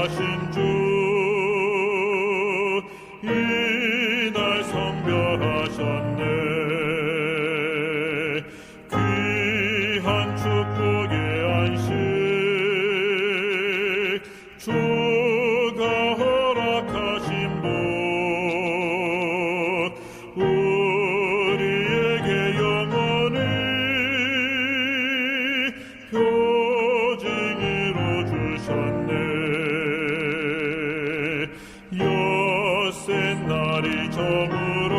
거룩하신 주 이날 성별하셨네. 귀한 축복의 안식 주가 허락하신 복 우리에게 영원히 표징으로 주셨네. 엿새 날이 저물어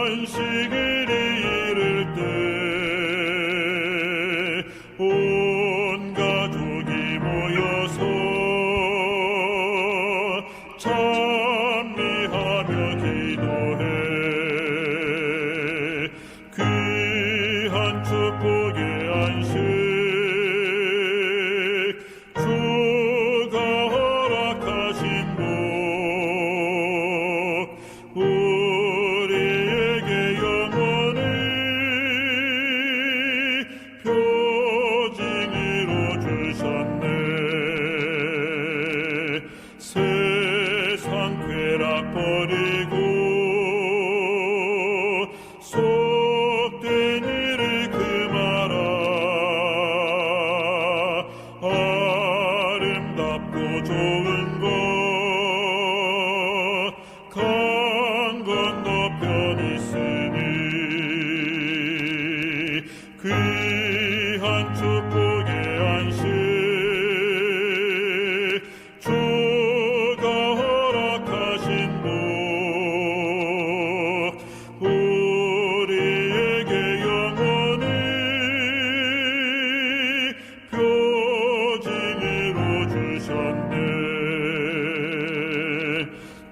안식일이 이를 때 온 가족이 모여서 찬미하며 기도해. 귀한 축복의 안식 주가 허락하신 복 우리에게 영원히 표징으로 주셨네. 세상 쾌락 버리고 속된 일을 금하라. 아름답고 좋은 것 강 건너편 있으니 귀한 축복의 안식 주가 허락하신 복 우리에게 영원히 표징으로 주셨네.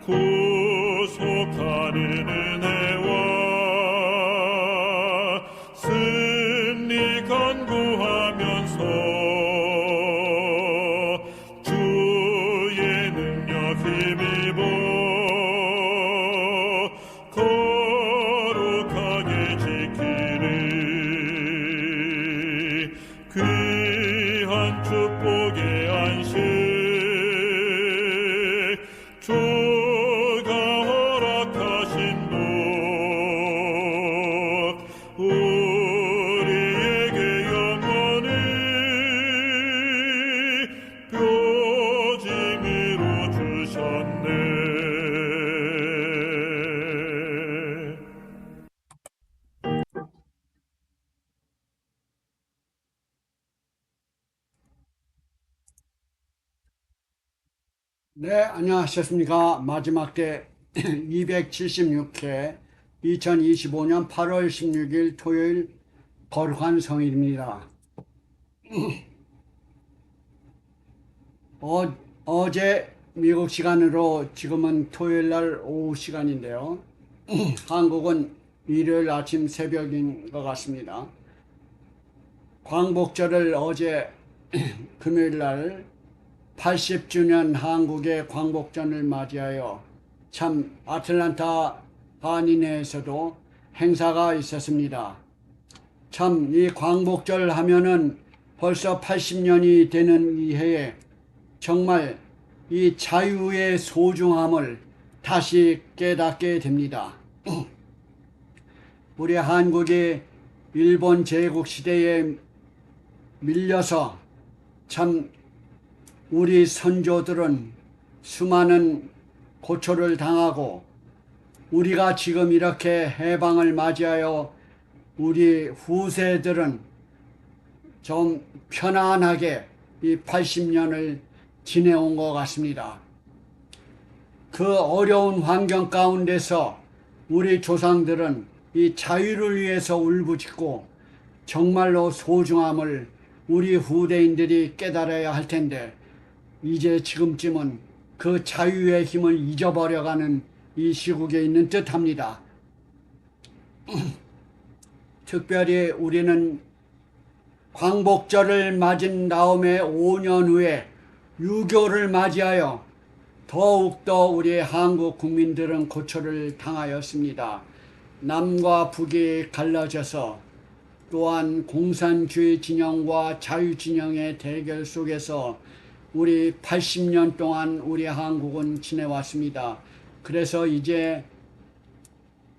구속하는 은혜와 승리 간구하면서 주의 능력 힘입어 거룩하게 지키리. 귀한 축복의 안식 주가 허락하신 복 우리에게 영원히 표징으로 주셨네. 네, 안녕하셨습니까? 마지막 때 276회 2025년 8월 16일 토요일 거룩한 성일입니다. 어제 미국 시간으로 지금은 토요일 날 오후 시간인데요. 한국은 일요일 아침 새벽인 것 같습니다. 광복절을 어제 금요일 날 80주년 한국의 광복전을 맞이하여 참 아틀란타 한인회에서도 행사가 있었습니다. 참 이 광복절 하면은 벌써 80년이 되는 이 해에 정말 이 자유의 소중함을 다시 깨닫게 됩니다. 우리 한국이 일본 제국 시대에 밀려서 참 우리 선조들은 수많은 고초를 당하고 우리가 지금 이렇게 해방을 맞이하여 우리 후세들은 좀 편안하게 이 80년을 지내온 것 같습니다. 그 어려운 환경 가운데서 우리 조상들은 이 자유를 위해서 울부짖고 정말로 소중함을 우리 후대인들이 깨달아야 할 텐데 이제 지금쯤은 그 자유의 힘을 잊어버려가는 이 시국에 있는 듯합니다. 특별히 우리는 광복절을 맞은 다음에 5년 후에 유교를 맞이하여 더욱더 우리 한국 국민들은 고초를 당하였습니다. 남과 북이 갈라져서 또한 공산주의 진영과 자유 진영의 대결 속에서 우리 80년 동안 우리 한국은 지내왔습니다. 그래서 이제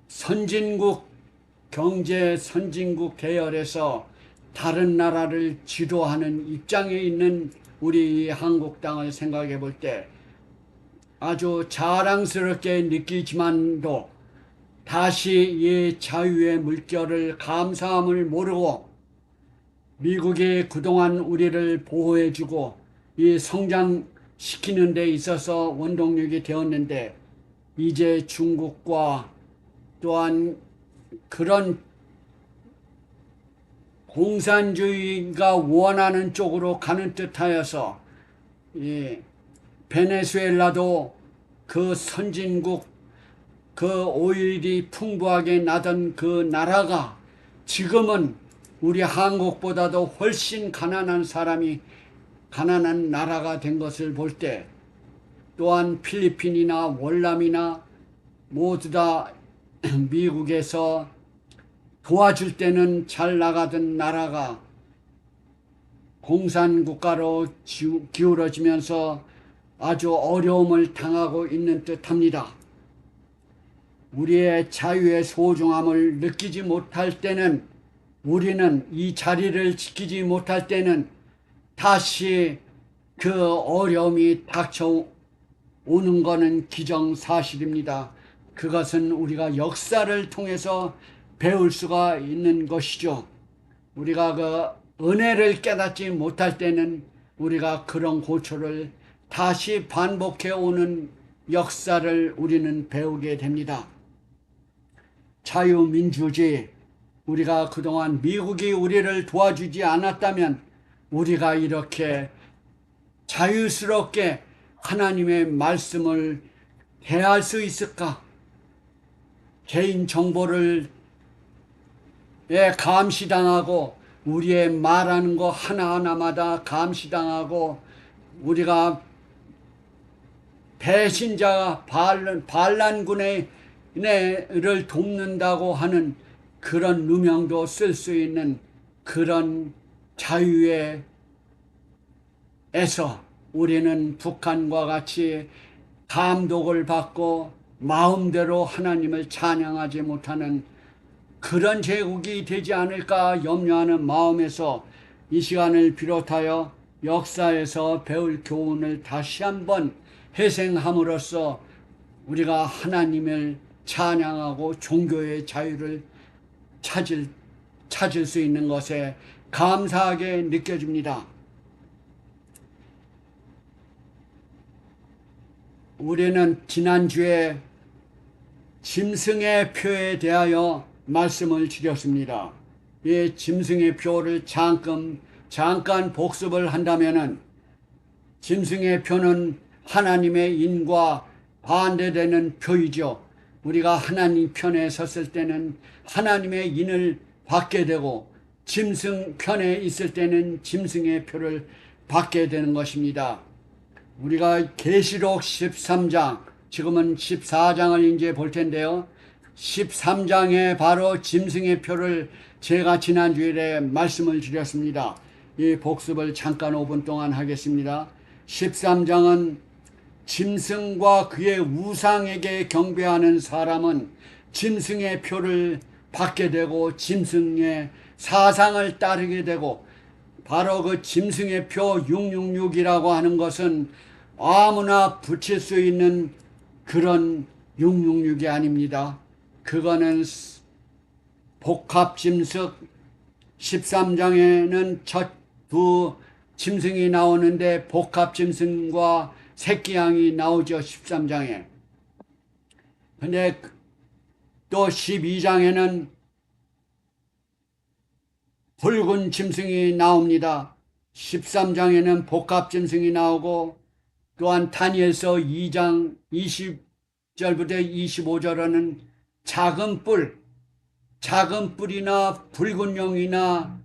선진국 경제 선진국 계열에서 다른 나라를 지도하는 입장에 있는 우리 한국 땅을 생각해 볼 때 아주 자랑스럽게 느끼지만도 다시 이 자유의 물결을 감사함을 모르고 미국이 그동안 우리를 보호해주고 이 성장시키는 데 있어서 원동력이 되었는데 이제 중국과 또한 그런 공산주의가 원하는 쪽으로 가는 듯하여서 이 베네수엘라도 그 선진국 그 오일이 풍부하게 나던 그 나라가 지금은 우리 한국보다도 훨씬 가난한 나라가 된 것을 볼 때 또한 필리핀이나 월남이나 모두 다 미국에서 도와줄 때는 잘 나가던 나라가 공산국가로 기울어지면서 아주 어려움을 당하고 있는 듯합니다. 우리의 자유의 소중함을 느끼지 못할 때는 우리는 이 자리를 지키지 못할 때는 다시 그 어려움이 닥쳐오는 것은 기정사실입니다. 그것은 우리가 역사를 통해서 배울 수가 있는 것이죠. 우리가 그 은혜를 깨닫지 못할 때는 우리가 그런 고초를 다시 반복해 오는 역사를 우리는 배우게 됩니다. 자유민주주의, 우리가 그동안 미국이 우리를 도와주지 않았다면 우리가 이렇게 자유스럽게 하나님의 말씀을 대할 수 있을까? 개인정보를 감시당하고 우리의 말하는 거 하나하나마다 감시당하고 우리가 배신자 반란군의 를 돕는다고 하는 그런 누명도 쓸 수 있는 그런 자유에서 우리는 북한과 같이 감독을 받고 마음대로 하나님을 찬양하지 못하는 그런 제국이 되지 않을까 염려하는 마음에서 이 시간을 비롯하여 역사에서 배울 교훈을 다시 한번 회생함으로써 우리가 하나님을 찬양하고 종교의 자유를 찾을 수 있는 것에 감사하게 느껴집니다. 우리는 지난주에 짐승의 표에 대하여 말씀을 드렸습니다. 이 짐승의 표를 잠깐 복습을 한다면은 짐승의 표는 하나님의 인과 반대되는 표이죠. 우리가 하나님 편에 섰을 때는 하나님의 인을 받게 되고 짐승 편에 있을 때는 짐승의 표를 받게 되는 것입니다. 우리가 계시록 13장, 지금은 14장을 이제 볼 텐데요. 13장에 바로 짐승의 표를 제가 지난주일에 말씀을 드렸습니다. 이 복습을 잠깐 5분 동안 하겠습니다. 13장은 짐승과 그의 우상에게 경배하는 사람은 짐승의 표를 받게 되고 짐승의 사상을 따르게 되고 바로 그 짐승의 표 666이라고 하는 것은 아무나 붙일 수 있는 그런 666이 아닙니다. 그거는 복합짐승 13장에는 첫 두 짐승이 나오는데 복합짐승과 새끼양이 나오죠. 13장에. 근데 또 12장에는 붉은 짐승이 나옵니다. 13장에는 복합짐승이 나오고 또한 다니엘서 2장 20절부터 25절에는 작은 뿔이나 붉은 용이나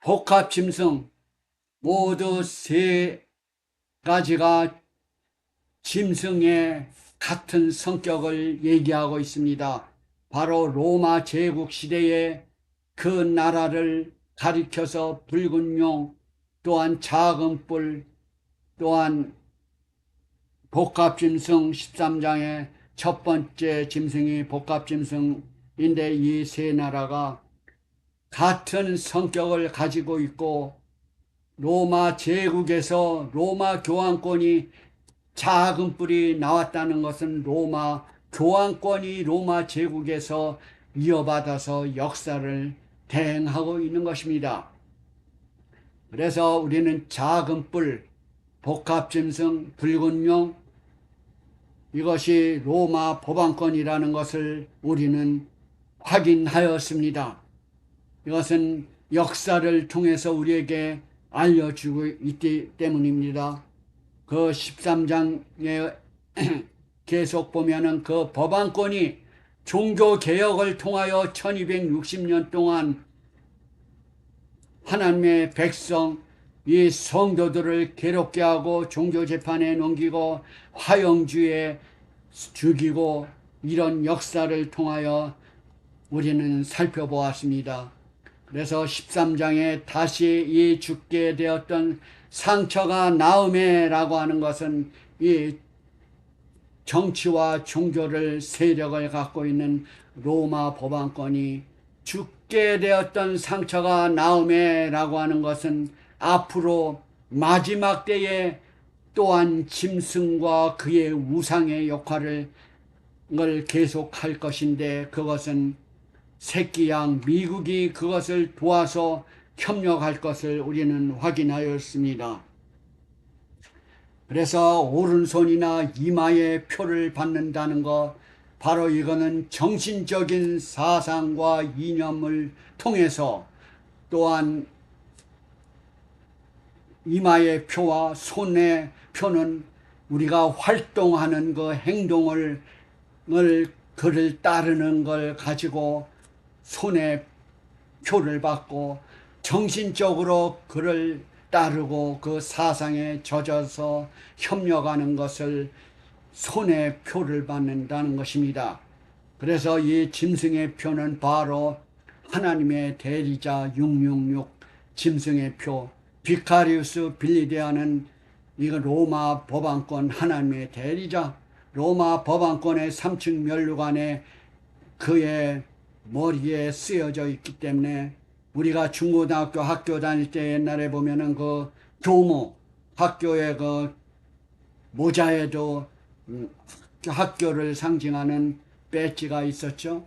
복합짐승 모두 세 가지가 짐승의 같은 성격을 얘기하고 있습니다. 바로 로마 제국 시대에 그 나라를 가리켜서 붉은 용, 또한 작은 뿔, 또한 복합짐승 13장의 첫 번째 짐승이 복합짐승인데 이 세 나라가 같은 성격을 가지고 있고 로마 제국에서 로마 교황권이 작은 뿔이 나왔다는 것은 로마 교황권이 로마 제국에서 이어받아서 역사를 대행하고 있는 것입니다. 그래서 우리는 작은 뿔, 복합짐승, 붉은 용, 이것이 로마 법왕권이라는 것을 우리는 확인하였습니다. 이것은 역사를 통해서 우리에게 알려주고 있기 때문입니다. 그 13장에 계속 보면은 그 법왕권이 종교개혁을 통하여 1260년 동안 하나님의 백성, 이 성도들을 괴롭게 하고 종교재판에 넘기고 화형주에 죽이고 이런 역사를 통하여 우리는 살펴보았습니다. 그래서 13장에 다시 이 죽게 되었던 상처가 나음에라고 하는 것은 이 정치와 종교를 세력을 갖고 있는 로마 법왕권이 죽게 되었던 상처가 나음에라고 하는 것은 앞으로 마지막 때에 또한 짐승과 그의 우상의 역할을 계속할 것인데 그것은 새끼양 미국이 그것을 도와서 협력할 것을 우리는 확인하였습니다. 그래서 오른손이나 이마에 표를 받는다는 것, 바로 이거는 정신적인 사상과 이념을 통해서 또한 이마의 표와 손의 표는 우리가 활동하는 그 행동을 그를 따르는 걸 가지고 손에 표를 받고 정신적으로 그를 따르고 그 사상에 젖어서 협력하는 것을 손에 표를 받는다는 것입니다. 그래서 이 짐승의 표는 바로 하나님의 대리자 666 짐승의 표, 비카리우스 빌리데아는 이거 로마 법왕권 하나님의 대리자, 로마 법왕권의 3층 면류관에 그의 머리에 쓰여져 있기 때문에 우리가 중고등학교 학교 다닐 때 옛날에 보면은 그 교무 학교의 그 모자에도 학교를 상징하는 배지가 있었죠.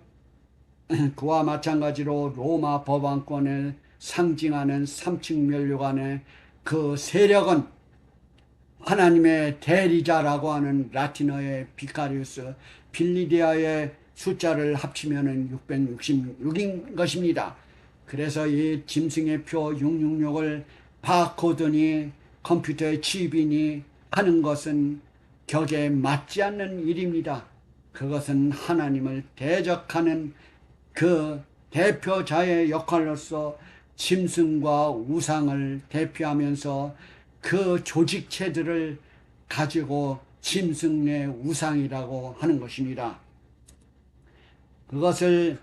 그와 마찬가지로 로마 법왕권을 상징하는 3층 면류관의 그 세력은 하나님의 대리자라고 하는 라틴어의 비카리우스 빌리디아의 숫자를 합치면은 666인 것입니다. 그래서 이 짐승의 표 666을 바코드니 컴퓨터의 칩이니 하는 것은 격에 맞지 않는 일입니다. 그것은 하나님을 대적하는 그 대표자의 역할로서 짐승과 우상을 대표하면서 그 조직체들을 가지고 짐승의 우상이라고 하는 것입니다. 그것을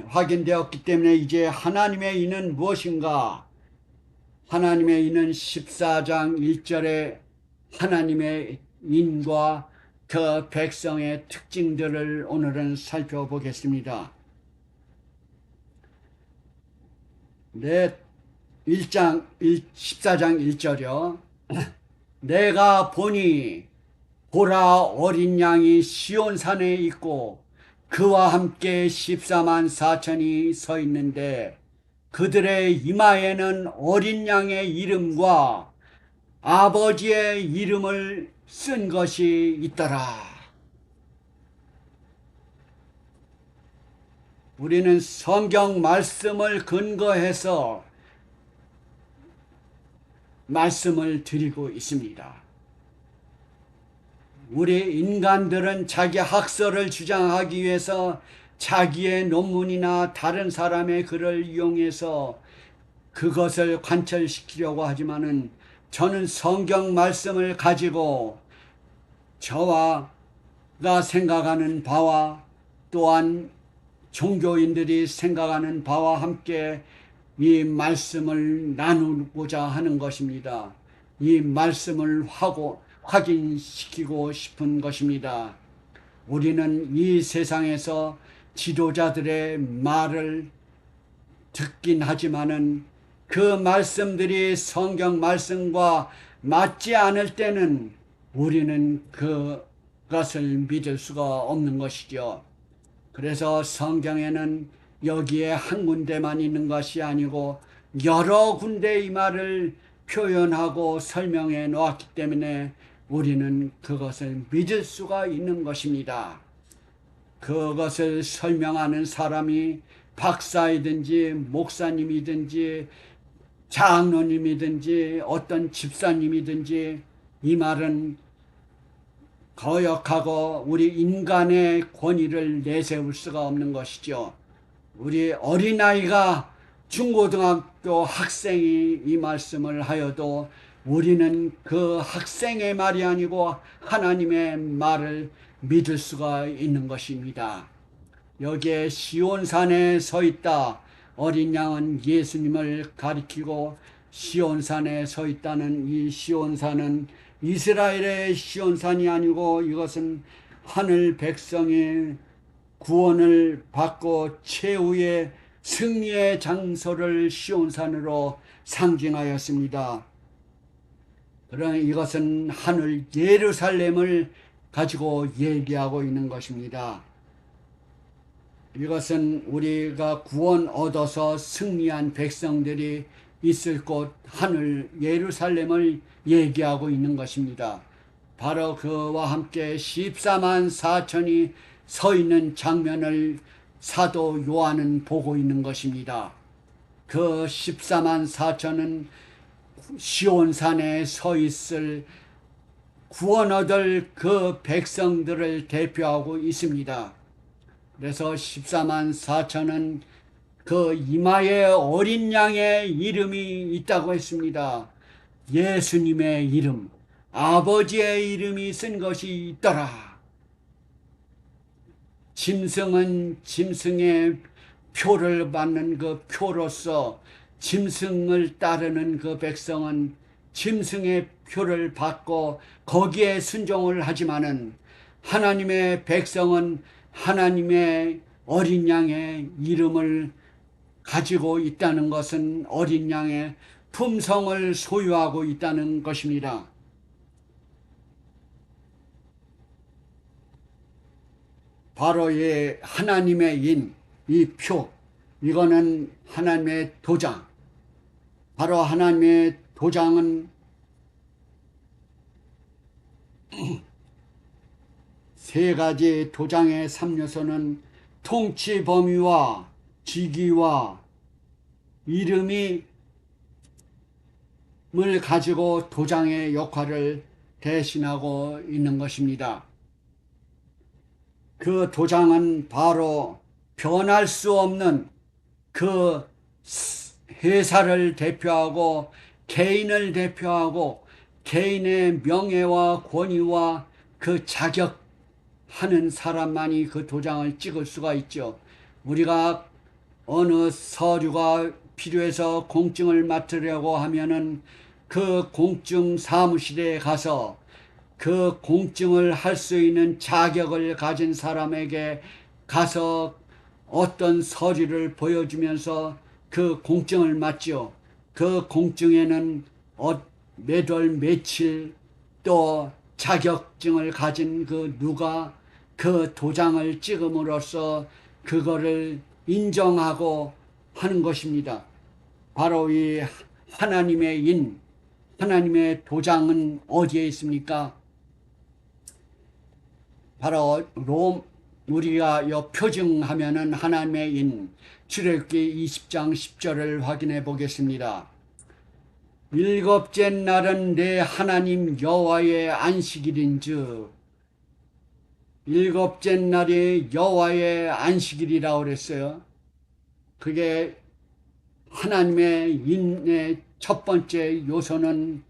확인되었기 때문에 이제 하나님의 인은 무엇인가? 하나님의 인은 14장 1절에 하나님의 인과 그 백성의 특징들을 오늘은 살펴보겠습니다. 14장 1절이요. 내가 보니 보라 어린 양이 시온산에 있고 그와 함께 14만 4천이 서 있는데 그들의 이마에는 어린 양의 이름과 아버지의 이름을 쓴 것이 있더라. 우리는 성경 말씀을 근거해서 말씀을 드리고 있습니다. 우리 인간들은 자기 학설을 주장하기 위해서 자기의 논문이나 다른 사람의 글을 이용해서 그것을 관철시키려고 하지만은 저는 성경 말씀을 가지고 저와가 생각하는 바와 또한 종교인들이 생각하는 바와 함께 이 말씀을 나누고자 하는 것입니다. 이 말씀을 확인시키고 싶은 것입니다. 우리는 이 세상에서 지도자들의 말을 듣긴 하지만은 그 말씀들이 성경 말씀과 맞지 않을 때는 우리는 그것을 믿을 수가 없는 것이죠. 그래서 성경에는 여기에 한 군데만 있는 것이 아니고 여러 군데 이 말을 표현하고 설명해 놓았기 때문에 우리는 그것을 믿을 수가 있는 것입니다. 그것을 설명하는 사람이 박사이든지 목사님이든지 장로님이든지 어떤 집사님이든지 이 말은 거역하고 우리 인간의 권위를 내세울 수가 없는 것이죠. 우리 어린아이가 중고등학교 학생이 이 말씀을 하여도 우리는 그 학생의 말이 아니고 하나님의 말을 믿을 수가 있는 것입니다. 여기에 시온산에 서 있다. 어린 양은 예수님을 가리키고 시온산에 서 있다는 이 시온산은 이스라엘의 시온산이 아니고 이것은 하늘 백성이 구원을 받고 최후의 승리의 장소를 시온산으로 상징하였습니다. 그러나 이것은 하늘 예루살렘을 가지고 얘기하고 있는 것입니다. 이것은 우리가 구원 얻어서 승리한 백성들이 있을 곳 하늘 예루살렘을 얘기하고 있는 것입니다. 바로 그와 함께 14만 4천이 서 있는 장면을 사도 요한은 보고 있는 것입니다. 그 14만 4천은 시온산에 서 있을 구원 얻을 그 백성들을 대표하고 있습니다. 그래서 14만 4천은 그 이마에 어린 양의 이름이 있다고 했습니다. 예수님의 이름, 아버지의 이름이 쓴 것이 있더라. 짐승은 짐승의 표를 받는 그 표로서 짐승을 따르는 그 백성은 짐승의 표를 받고 거기에 순종을 하지만은 하나님의 백성은 하나님의 어린 양의 이름을 가지고 있다는 것은 어린 양의 품성을 소유하고 있다는 것입니다. 바로 이 하나님의 인, 이 표, 이거는 하나님의 도장. 바로 하나님의 도장은 세 가지 도장의 3요소는 통치 범위와 직위와 이름을 가지고 도장의 역할을 대신하고 있는 것입니다. 그 도장은 바로 변할 수 없는 그 회사를 대표하고 개인을 대표하고 개인의 명예와 권위와 그 자격하는 사람만이 그 도장을 찍을 수가 있죠. 우리가 어느 서류가 필요해서 공증을 맡으려고 하면은 그 공증 사무실에 가서 그 공증을 할 수 있는 자격을 가진 사람에게 가서 어떤 서류를 보여주면서 그 공증을 맡죠. 그 공증에는 몇 월 며칠 또 자격증을 가진 그 누가 그 도장을 찍음으로써 그거를 인정하고 하는 것입니다. 바로 이 하나님의 인, 하나님의 도장은 어디에 있습니까? 바로 우리가 표증하면은 하나님의 인, 출애굽기 20장 10절을 확인해 보겠습니다. 일곱째 날은 내 하나님 여호와의 안식일인즉, 일곱째 날이 여호와의 안식일이라고 그랬어요. 그게 하나님의 인의 첫 번째 요소는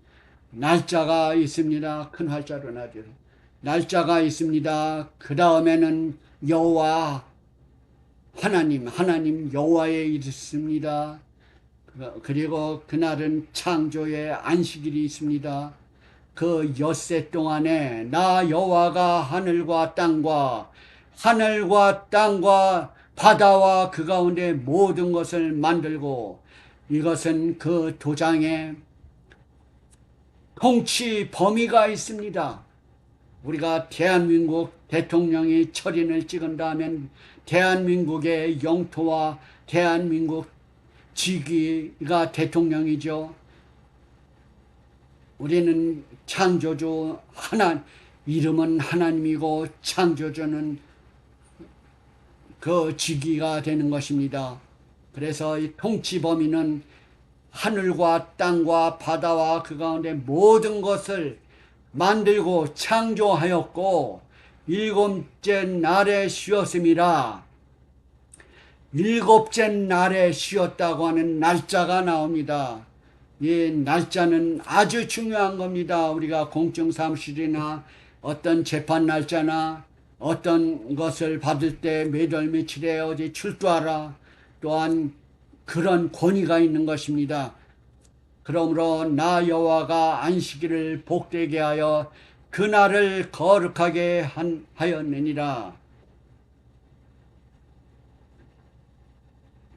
날짜가 있습니다. 큰 활자로 날짜가 있습니다. 그 다음에는 여호와 하나님 여호와에 있습니다. 그리고 그날은 창조의 안식일이 있습니다. 그 엿새 동안에 나 여호와가 하늘과 땅과 바다와 그 가운데 모든 것을 만들고, 이것은 그 도장에 통치 범위가 있습니다. 우리가 대한민국 대통령이 철인을 찍은다 하면 대한민국의 영토와 대한민국 직위가 대통령이죠. 우리는 창조주 이름은 하나님이고 창조주는 그 직위가 되는 것입니다. 그래서 이 통치 범위는 하늘과 땅과 바다와 그 가운데 모든 것을 만들고 창조하였고 일곱째 날에 쉬었음이라. 일곱째 날에 쉬었다고 하는 날짜가 나옵니다. 이 날짜는 아주 중요한 겁니다. 우리가 공증사무실이나 어떤 재판 날짜나 어떤 것을 받을 때 몇 월 며칠에 어디 출두하라, 또한 그런 권위가 있는 것입니다. 그러므로 나 여호와가 안식일을 복되게 하여 그날을 거룩하게 하였느니라.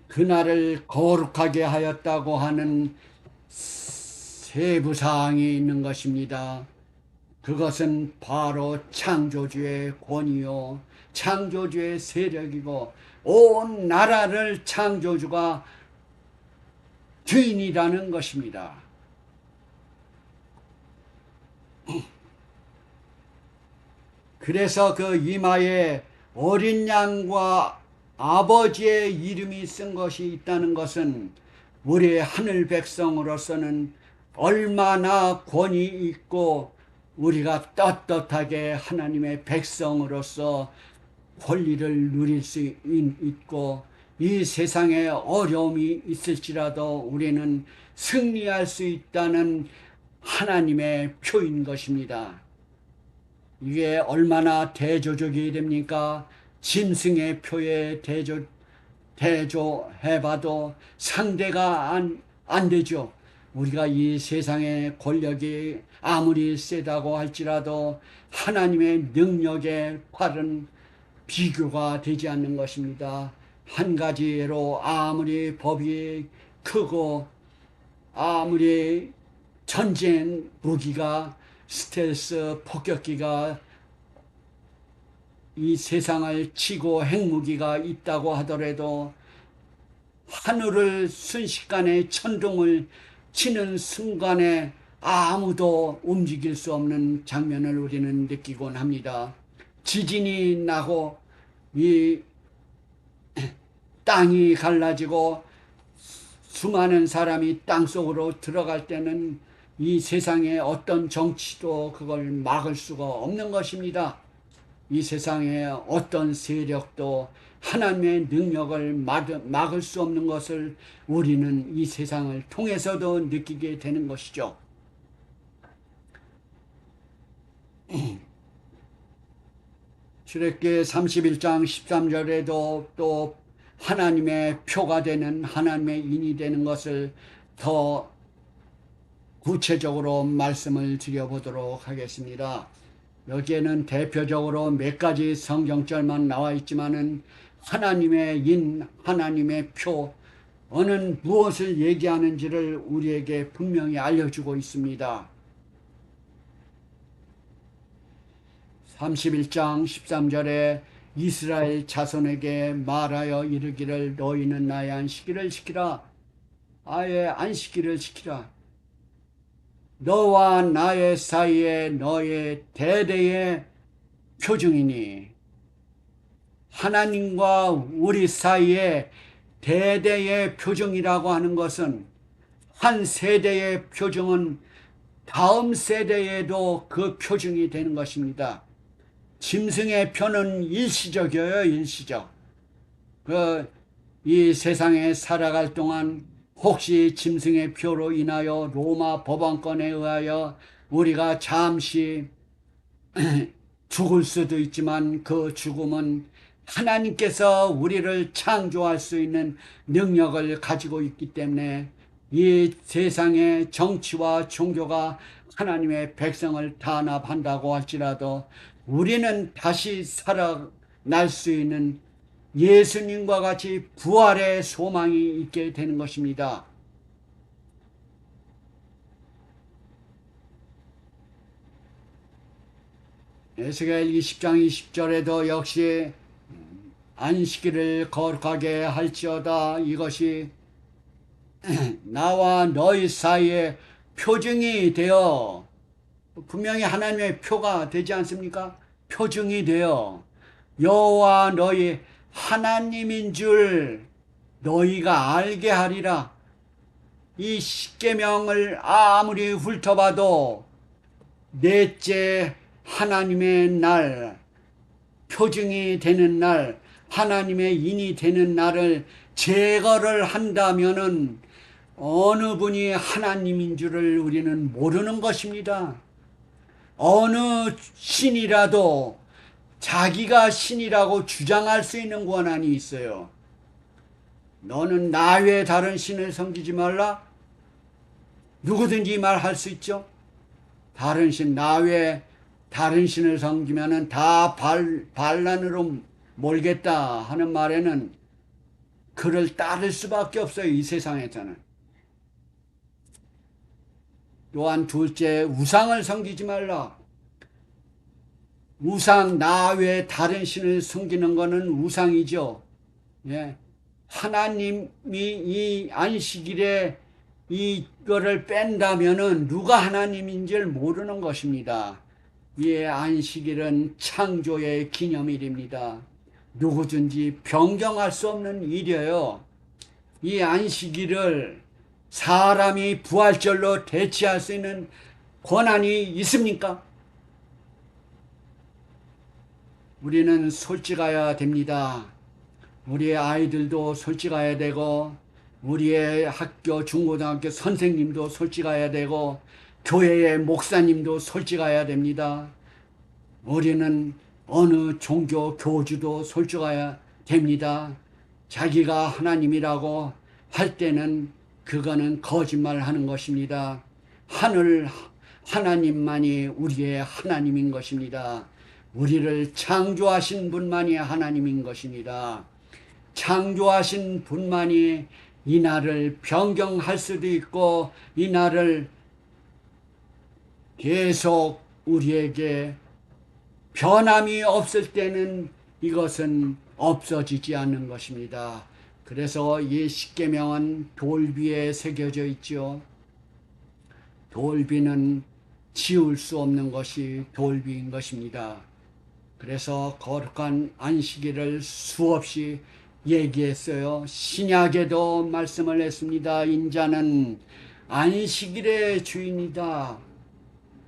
그날을 거룩하게 하였다고 하는 세부사항이 있는 것입니다. 그것은 바로 창조주의 권위요 창조주의 세력이고 온 나라를 창조주가 주인이라는 것입니다. 그래서 그 이마에 어린 양과 아버지의 이름이 쓴 것이 있다는 것은 우리 하늘 백성으로서는 얼마나 권위 있고 우리가 떳떳하게 하나님의 백성으로서 권리를 누릴 수 있고, 이 세상에 어려움이 있을지라도 우리는 승리할 수 있다는 하나님의 표인 것입니다. 이게 얼마나 대조적이 됩니까? 짐승의 표에 대조해봐도 상대가 안 되죠. 우리가 이 세상의 권력이 아무리 세다고 할지라도 하나님의 능력의 팔은 비교가 되지 않는 것입니다. 한 가지 예로 아무리 법이 크고 아무리 전쟁 무기가 스텔스 폭격기가 이 세상을 치고 핵무기가 있다고 하더라도 하늘을 순식간에 천둥을 치는 순간에 아무도 움직일 수 없는 장면을 우리는 느끼곤 합니다. 지진이 나고 이 땅이 갈라지고 수많은 사람이 땅속으로 들어갈 때는 이 세상에 어떤 정치도 그걸 막을 수가 없는 것입니다. 이 세상에 어떤 세력도 하나님의 능력을 막을 수 없는 것을 우리는 이 세상을 통해서도 느끼게 되는 것이죠. 출애굽기 31장 13절에도 또 하나님의 표가 되는 하나님의 인이 되는 것을 더 구체적으로 말씀을 드려보도록 하겠습니다. 여기에는 대표적으로 몇 가지 성경절만 나와 있지만은 하나님의 인, 하나님의 표, 어느 무엇을 얘기하는지를 우리에게 분명히 알려주고 있습니다. 31장 13절에 이스라엘 자손에게 말하여 이르기를 너희는 나의 안식일을 지키라. 아예 안식일을 지키라. 너와 나의 사이에 너의 대대의 표징이니, 하나님과 우리 사이에 대대의 표징이라고 하는 것은 한 세대의 표징은 다음 세대에도 그 표징이 되는 것입니다. 짐승의 표는 일시적이에요, 일시적. 이 세상에 살아갈 동안 혹시 짐승의 표로 인하여 로마 법원권에 의하여 우리가 잠시 죽을 수도 있지만 그 죽음은 하나님께서 우리를 창조할 수 있는 능력을 가지고 있기 때문에 이 세상의 정치와 종교가 하나님의 백성을 탄압한다고 할지라도 우리는 다시 살아날 수 있는 예수님과 같이 부활의 소망이 있게 되는 것입니다. 에스겔 20장 20절에도 역시 안식일을 거룩하게 할지어다 이것이 나와 너희 사이에 표징이 되어 분명히 하나님의 표가 되지 않습니까? 표징이 되어 여호와 너희 하나님인 줄 너희가 알게 하리라. 이 십계명을 아무리 훑어봐도 넷째 하나님의 날, 표징이 되는 날, 하나님의 인이 되는 날을 제거를 한다면은 어느 분이 하나님인 줄을 우리는 모르는 것입니다. 어느 신이라도 자기가 신이라고 주장할 수 있는 권한이 있어요. 너는 나 외에 다른 신을 섬기지 말라? 누구든지 말할 수 있죠. 다른 신, 나 외에 다른 신을 섬기면은 다 반란으로 몰겠다 하는 말에는 그를 따를 수밖에 없어요. 이 세상에서는. 또한 둘째, 우상을 섬기지 말라. 우상, 나 외에 다른 신을 섬기는 것은 우상이죠. 예. 하나님이 이 안식일에 이거를 뺀다면은 누가 하나님인 줄 모르는 것입니다. 이 안식일은 창조의 기념일입니다. 누구든지 변경할 수 없는 일이에요. 이 안식일을 사람이 부활절로 대체할 수 있는 권한이 있습니까? 우리는 솔직해야 됩니다. 우리의 아이들도 솔직해야 되고 우리의 학교, 중고등학교 선생님도 솔직해야 되고 교회의 목사님도 솔직해야 됩니다. 우리는 어느 종교 교주도 솔직해야 됩니다. 자기가 하나님이라고 할 때는 그거는 거짓말하는 것입니다. 하나님만이 우리의 하나님인 것입니다. 우리를 창조하신 분만이 하나님인 것입니다. 창조하신 분만이 이 날을 변경할 수도 있고 이 날을 계속 우리에게 변함이 없을 때는 이것은 없어지지 않는 것입니다. 그래서 이 십계명은 돌비에 새겨져 있죠. 돌비는 지울 수 없는 것이 돌비인 것입니다. 그래서 거룩한 안식일을 수없이 얘기했어요. 신약에도 말씀을 했습니다. 인자는 안식일의 주인이다.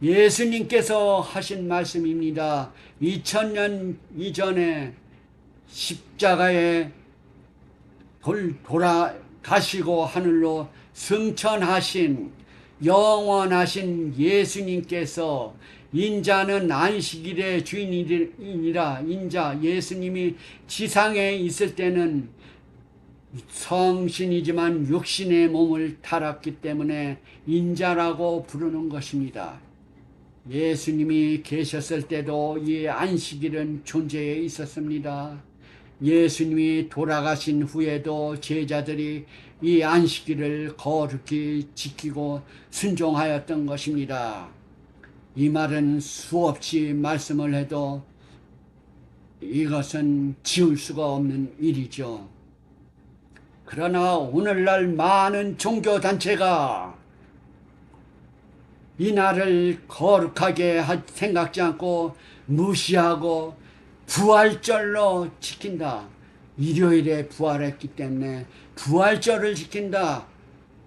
예수님께서 하신 말씀입니다. 2000년 이전에 십자가에 돌아가시고 하늘로 승천하신 영원하신 예수님께서 인자는 안식일의 주인이라 인자 예수님이 지상에 있을 때는 성신이지만 육신의 몸을 타락했기 때문에 인자라고 부르는 것입니다. 예수님이 계셨을 때도 이 안식일은 존재해 있었습니다. 예수님이 돌아가신 후에도 제자들이 이 안식일을 거룩히 지키고 순종하였던 것입니다. 이 말은 수없이 말씀을 해도 이것은 지울 수가 없는 일이죠. 그러나 오늘날 많은 종교단체가 이 날을 거룩하게 생각지 않고 무시하고 부활절로 지킨다. 일요일에 부활했기 때문에 부활절을 지킨다.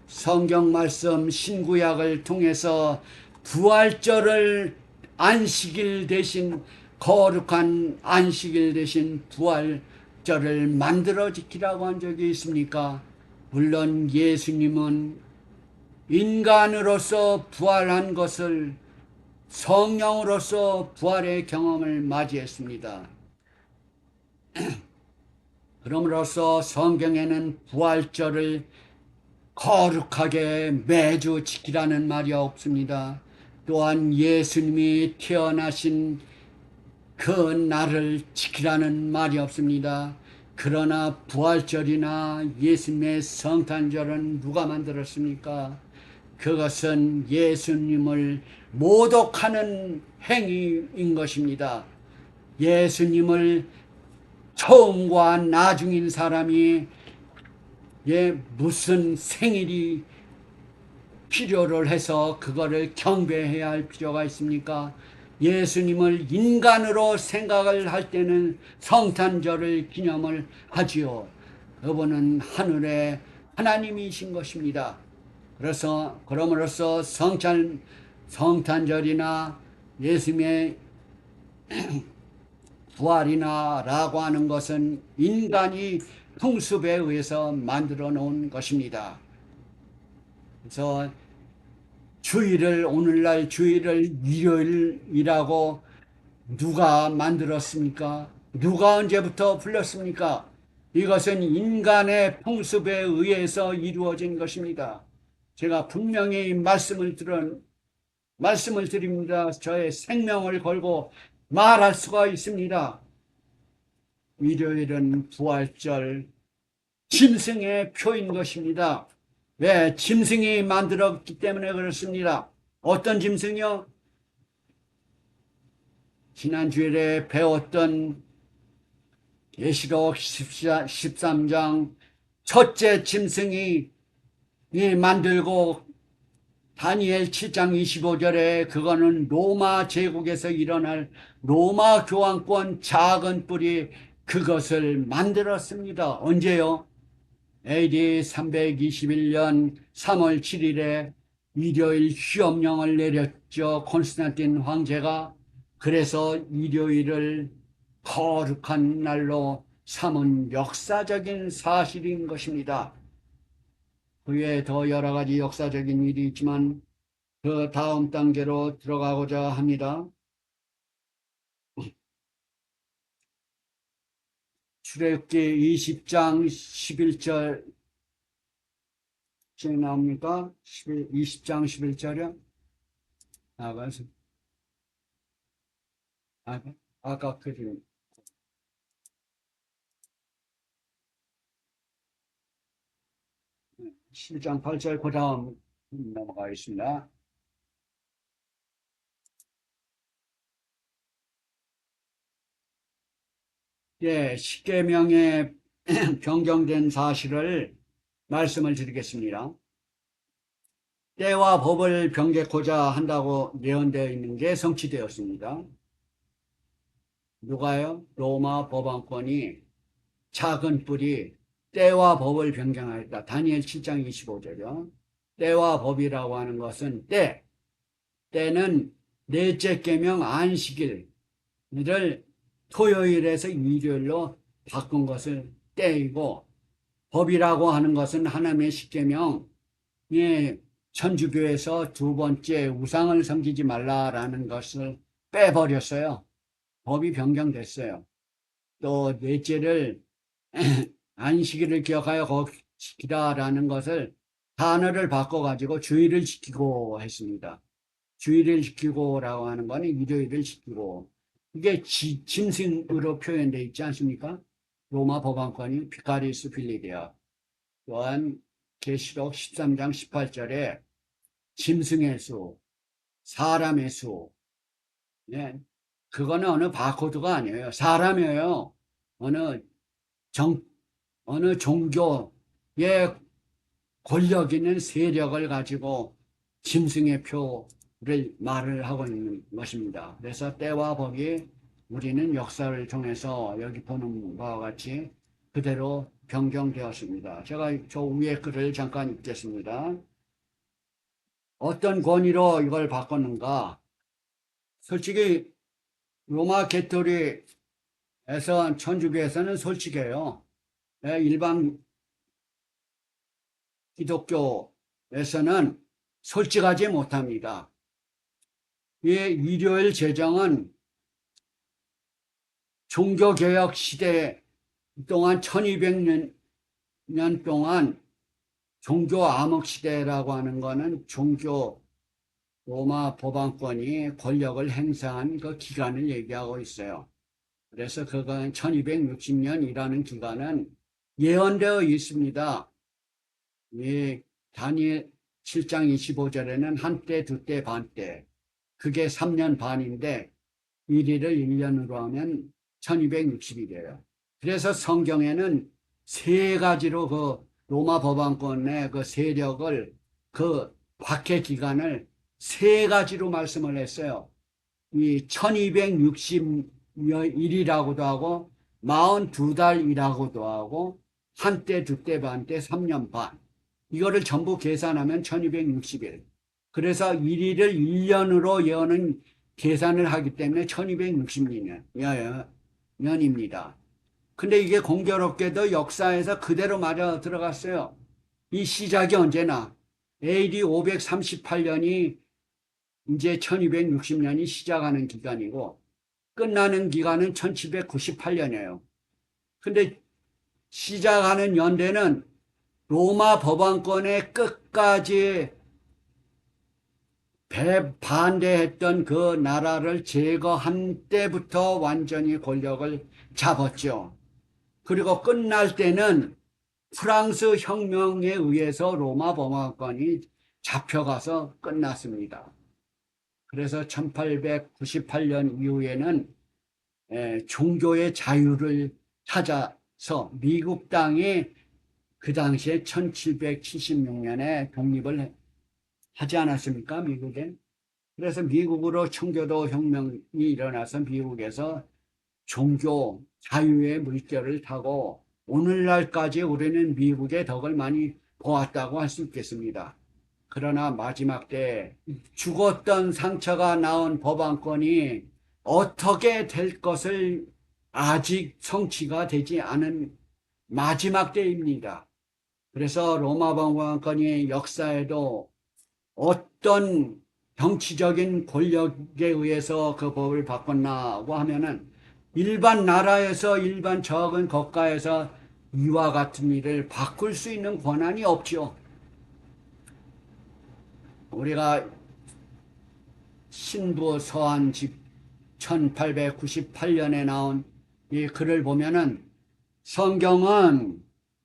성경 말씀 신구약을 통해서 부활절을 안식일 대신 거룩한 안식일 대신 부활절을 만들어 지키라고 한 적이 있습니까? 물론 예수님은 인간으로서 부활한 것을 성령으로서 부활의 경험을 맞이했습니다. 그럼으로써 성경에는 부활절을 거룩하게 매주 지키라는 말이 없습니다. 또한 예수님이 태어나신 그 날을 지키라는 말이 없습니다. 그러나 부활절이나 예수님의 성탄절은 누가 만들었습니까? 그것은 예수님을 모독하는 행위인 것입니다. 예수님을 처음과 나중인 사람이 무슨 생일이 필요를 해서 그거를 경배해야 할 필요가 있습니까? 예수님을 인간으로 생각을 할 때는 성탄절을 기념을 하지요. 그분은 하늘의 하나님이신 것입니다. 그럼으로써 성탄절이나 예수님의 부활이나 라고 하는 것은 인간이 풍습에 의해서 만들어 놓은 것입니다. 그래서 오늘날 주일을 일요일이라고 누가 만들었습니까? 누가 언제부터 불렀습니까? 이것은 인간의 풍습에 의해서 이루어진 것입니다. 제가 분명히 말씀을 드립니다. 저의 생명을 걸고 말할 수가 있습니다. 일요일은 부활절, 짐승의 표인 것입니다. 왜? 짐승이 만들었기 때문에 그렇습니다. 어떤 짐승이요? 지난주에 배웠던 계시록 13장 첫째 짐승이 만들고 다니엘 7장 25절에 그거는 로마 제국에서 일어날 로마 교황권 작은 뿔이 그것을 만들었습니다. 언제요? AD 321년 3월 7일에 일요일 휴업령을 내렸죠. 콘스탄틴 황제가. 그래서 일요일을 거룩한 날로 삼은 역사적인 사실인 것입니다. 그 외에 더 여러 가지 역사적인 일이 있지만 그 다음 단계로 들어가고자 합니다. 출애굽기 20장 11절 나옵니까? 20장 11절이요? 아까 그림 11장 8절 그 다음 넘어가겠습니다. 예, 십계명에 변경된 사실을 말씀을 드리겠습니다. 때와 법을 변개코자 한다고 예언되어 있는 게 성취되었습니다. 누가요? 로마 법왕권이 작은 뿔이 때와 법을 변경하였다. 다니엘 7장 25절이요. 때와 법이라고 하는 것은 때는 넷째 계명 안식일을 토요일에서 일요일로 바꾼 것을 때이고, 법이라고 하는 것은 하나님의 십계명, 천주교에서 두 번째 우상을 섬기지 말라라는 것을 빼버렸어요. 법이 변경됐어요. 또 넷째를 안식일을 기억하여 지키라라는 것을 단어를 바꿔가지고 주일을 지키고 했습니다. 주일을 지키고라고 하는 거는 일요일을 지키고, 이게 짐승으로 표현되어 있지 않습니까? 로마 법왕권이 비카리우스 빌리데아. 또한 계시록 13장 18절에 짐승의 수, 사람의 수, 그거는 어느 바코드가 아니에요. 사람이에요. 어느 종교의 권력 있는 세력을 가지고 짐승의 표를 말을 하고 있는 것입니다. 그래서 때와 법이 우리는 역사를 통해서 여기 보는 바와 같이 그대로 변경되었습니다. 제가 저 위에 글을 잠깐 읽겠습니다. 어떤 권위로 이걸 바꿨는가? 솔직히 로마 개토릭에서 천주교에서는 솔직해요. 일반 기독교에서는 솔직하지 못합니다. 이 일요일 제정은 종교개혁 시대에 또한 1200년 동안 종교 암흑 시대라고 하는 거는 종교 로마 법왕권이 권력을 행사한 그 기간을 얘기하고 있어요. 그래서 그건 1260년이라는 기간은 예언되어 있습니다. 이 다니엘 7장 25절에는 한때, 두때, 반때, 그게 3년 반인데 1일을 1년으로 하면 1260일이에요. 그래서 성경에는 세 가지로 그 로마 법왕권의 그 세력을, 그 박해 기간을 세 가지로 말씀을 했어요. 이 1260일이라고도 하고 42달이라고도 하고 한때, 두때, 반때, 3년 반. 이거를 전부 계산하면 1260일. 그래서 1일을 1년으로 예언은 계산을 하기 때문에 1260년입니다. 근데 이게 공교롭게도 역사에서 그대로 맞아 들어갔어요. 이 시작이 언제나 AD 538년이 이제 1260년이 시작하는 기간이고 끝나는 기간은 1798년이에요. 근데 시작하는 연대는 로마 법왕권의 끝까지 반대했던 그 나라를 제거한 때부터 완전히 권력을 잡았죠. 그리고 끝날 때는 프랑스 혁명에 의해서 로마 법왕권이 잡혀가서 끝났습니다. 그래서 1898년 이후에는 종교의 자유를 찾아서 미국 땅이 그 당시에 1776년에 독립을 하지 않았습니까? 미국엔. 그래서 미국으로 청교도 혁명이 일어나서 미국에서 종교 자유의 물결을 타고 오늘날까지 우리는 미국의 덕을 많이 보았다고 할 수 있겠습니다. 그러나 마지막 때 죽었던 상처가 나온 법왕권이 어떻게 될 것을 아직 성취가 되지 않은 마지막 때입니다. 그래서 로마 법왕권이 역사에도 어떤 정치적인 권력에 의해서 그 법을 바꿨나고 하면은 일반 나라에서, 일반 적은 국가에서 이와 같은 일을 바꿀 수 있는 권한이 없죠. 우리가 신부 서한집 1898년에 나온 이 글을 보면은 성경은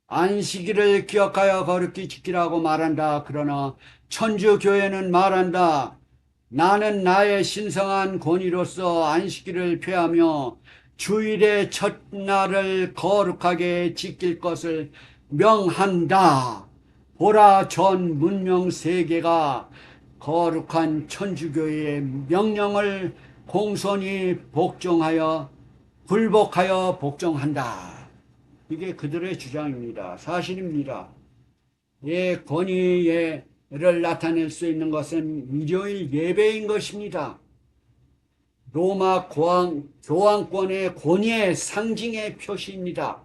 안식일을 기억하여 거룩히 지키라고 말한다. 그러나 천주교회는 말한다. 나는 나의 신성한 권위로서 안식일을 폐하며 주일의 첫날을 거룩하게 지킬 것을 명한다. 보라, 전 문명 세계가 거룩한 천주교회의 명령을 공손히 복종하여 굴복하여 복종한다. 이게 그들의 주장입니다. 사실입니다. 권위를 나타낼 수 있는 것은 일요일 예배인 것입니다. 로마 교황권의 권위의 상징의 표시입니다.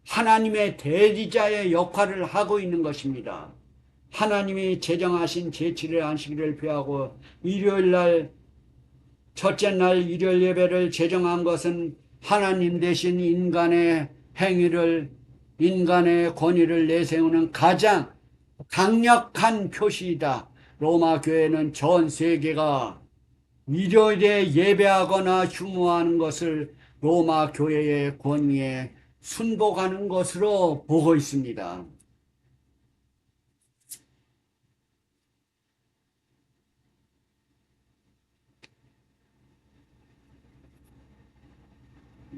하나님의 대리자의 역할을 하고 있는 것입니다. 하나님이 제정하신 제7일 안식일을 폐하고 일요일날 첫째 날 일요일 예배를 제정한 것은 하나님 대신 인간의 행위를, 인간의 권위를 내세우는 가장 강력한 표시이다. 로마 교회는 전 세계가 일요일에 예배하거나 휴무하는 것을 로마 교회의 권위에 순복하는 것으로 보고 있습니다.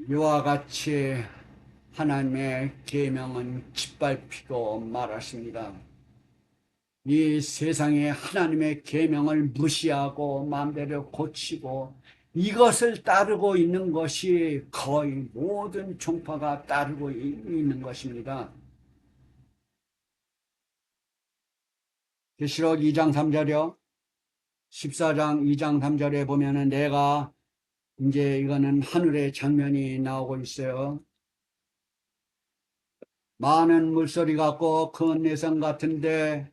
이와 같이 하나님의 계명은 짓밟히고 말았습니다. 이 세상에 하나님의 계명을 무시하고 마음대로 고치고 이것을 따르고 있는 것이 거의 모든 종파가 따르고 있는 것입니다. 계시록 2장 3절이요. 14장 2장 3절에 보면은 내가 이제 이거는 하늘의 장면이 나오고 있어요. 많은 물소리 같고 큰 내성 같은데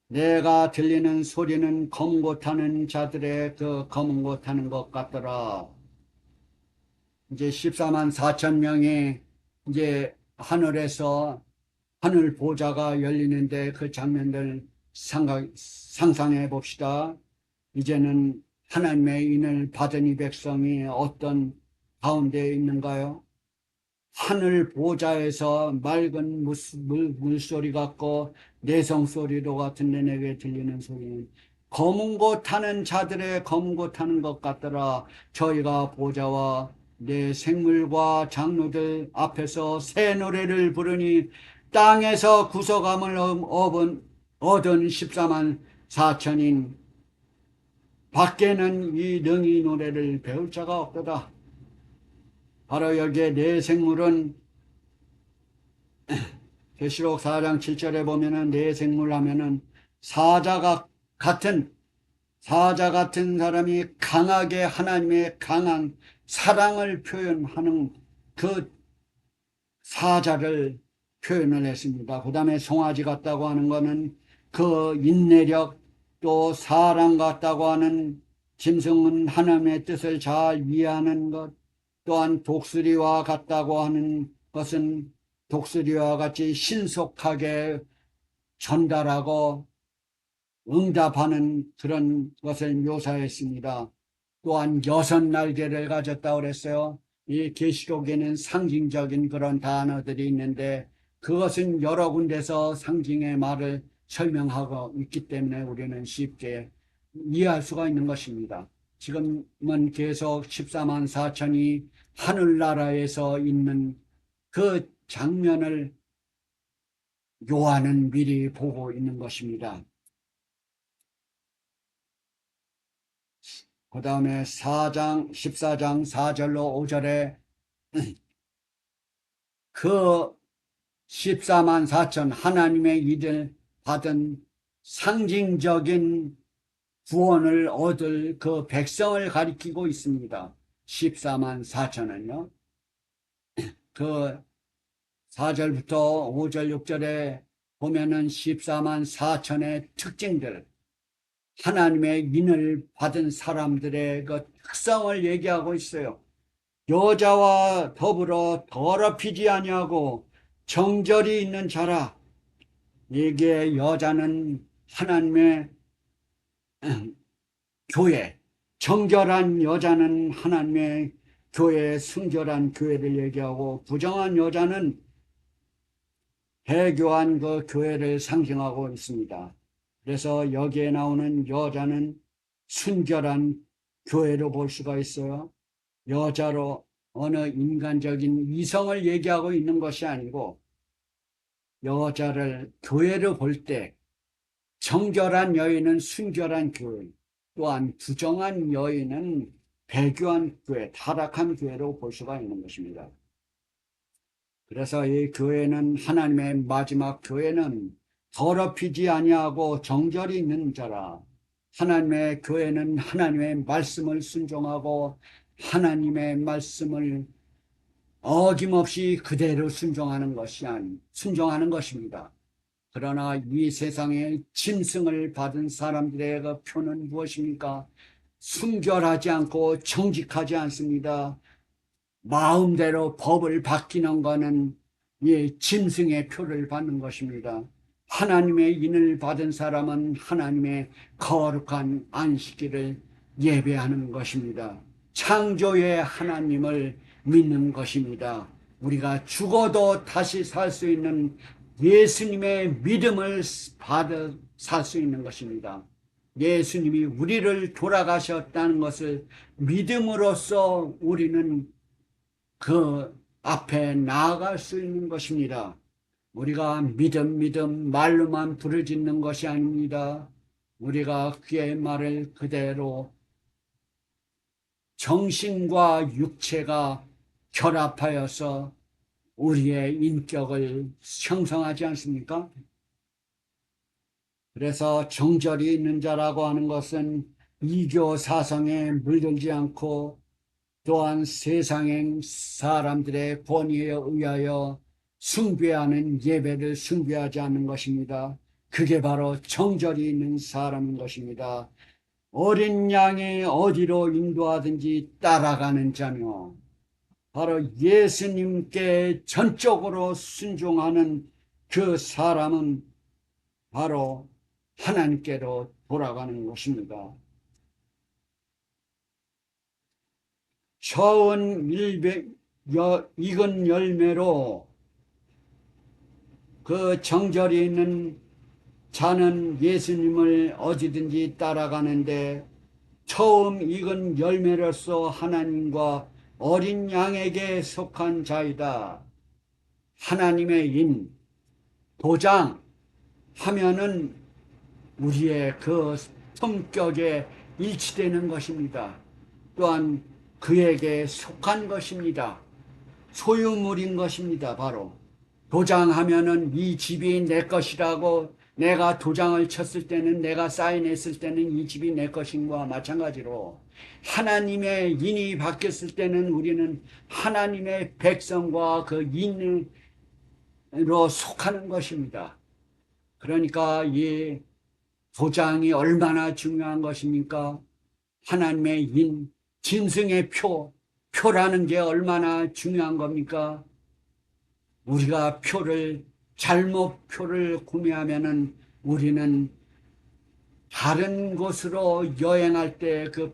내가 들리는 소리는 검고 타는 자들의 그 검고 타는 것 같더라. 이제 14만 4천 명이 이제 하늘에서 하늘 보좌가 열리는데 그 장면들 상상해 봅시다. 이제는 하나님의 인을 받은 이 백성이 어떤 가운데 있는가요? 하늘 보좌에서 맑은 물소리 같고 내성 소리도 같은데 내게 들리는 소리는 검은 곳 타는 자들의 검은 곳 타는 것 같더라. 저희가 보좌와 내 생물과 장로들 앞에서 새 노래를 부르니 땅에서 구속함을 얻은 14만 4천인 밖에는 이 능히 노래를 배울 자가 없도다. 바로 여기에 내 생물은 계시록 4장 7절에 보면은 내 생물 하면은 같은 사자 같은 사람이 강하게 하나님의 강한 사랑을 표현하는 그 사자를 표현을 했습니다. 그 다음에 송아지 같다고 하는 거는 그 인내력, 또 사랑 같다고 하는 짐승은 하나님의 뜻을 잘 이해하는 것, 또한 독수리와 같다고 하는 것은 독수리와 같이 신속하게 전달하고 응답하는 그런 것을 묘사했습니다. 또한 6날개를 가졌다고 그랬어요. 이 계시록에는 상징적인 그런 단어들이 있는데 그것은 여러 군데서 상징의 말을 설명하고 있기 때문에 우리는 쉽게 이해할 수가 있는 것입니다. 지금은 계속 14만 4천이 하늘나라에서 있는 그 장면을 요한은 미리 보고 있는 것입니다. 그 다음에 14장 4절로 5절에 그 14만 4천 하나님의 이들 받은 상징적인 구원을 얻을 그 백성을 가리키고 있습니다. 14만 4천은요. 그 4절부터 5절 6절에 보면은 14만 4천의 특징들, 하나님의 인을 받은 사람들의 그 특성을 얘기하고 있어요. 여자와 더불어 더럽히지 아니하고 정절이 있는 자라. 이게 여자는 하나님의 교회, 정결한 여자는 하나님의 교회, 순결한 교회를 얘기하고 부정한 여자는 배교한 그 교회를 상징하고 있습니다. 그래서 여기에 나오는 여자는 순결한 교회로 볼 수가 있어요. 여자로 어느 인간적인 이성을 얘기하고 있는 것이 아니고 여자를 교회로 볼 때 정결한 여인은 순결한 교회, 또한 부정한 여인은 배교한 교회, 타락한 교회로 볼 수가 있는 것입니다. 그래서 이 교회는 하나님의 마지막 교회는 더럽히지 아니하고 정절이 있는 자라. 하나님의 교회는 하나님의 말씀을 순종하고 하나님의 말씀을 어김없이 그대로 순종하는 것입니다. 그러나 이 세상에 짐승을 받은 사람들의 그 표는 무엇입니까? 순결하지 않고 정직하지 않습니다. 마음대로 법을 바뀌는 것은 이 짐승의 표를 받는 것입니다. 하나님의 인을 받은 사람은 하나님의 거룩한 안식일을 예배하는 것입니다. 창조의 하나님을 믿는 것입니다. 우리가 죽어도 다시 살 수 있는 예수님의 믿음을 받아 살 수 있는 것입니다. 예수님이 우리를 돌아가셨다는 것을 믿음으로써 우리는 그 앞에 나아갈 수 있는 것입니다. 우리가 믿음 말로만 부르짖는 것이 아닙니다. 우리가 그의 말을 그대로 정신과 육체가 결합하여서 우리의 인격을 형성하지 않습니까? 그래서 정절이 있는 자라고 하는 것은 이교 사성에 물들지 않고 또한 세상의 사람들의 권위에 의하여 숭배하는 예배를 숭배하지 않는 것입니다. 그게 바로 정절이 있는 사람인 것입니다. 어린 양이 어디로 인도하든지 따라가는 자며 바로 예수님께 전적으로 순종하는 그 사람은 바로 하나님께로 돌아가는 것입니다. 처음 익은 열매로 그 정절이 있는 자는 예수님을 어디든지 따라가는데 처음 익은 열매로서 하나님과 어린 양에게 속한 자이다. 하나님의 인, 도장 하면은 우리의 그 성격에 일치되는 것입니다. 또한 그에게 속한 것입니다. 소유물인 것입니다. 바로 도장하면은 이 집이 내 것이라고 내가 도장을 쳤을 때는 내가 사인했을 때는 이 집이 내 것인 것과 마찬가지로 하나님의 인이 바뀌었을 때는 우리는 하나님의 백성과 그 인으로 속하는 것입니다. 그러니까 이 도장이 얼마나 중요한 것입니까? 하나님의 인, 짐승의 표라는 게 얼마나 중요한 겁니까? 우리가 잘못 표를 구매하면은 우리는 다른 곳으로 여행할 때 그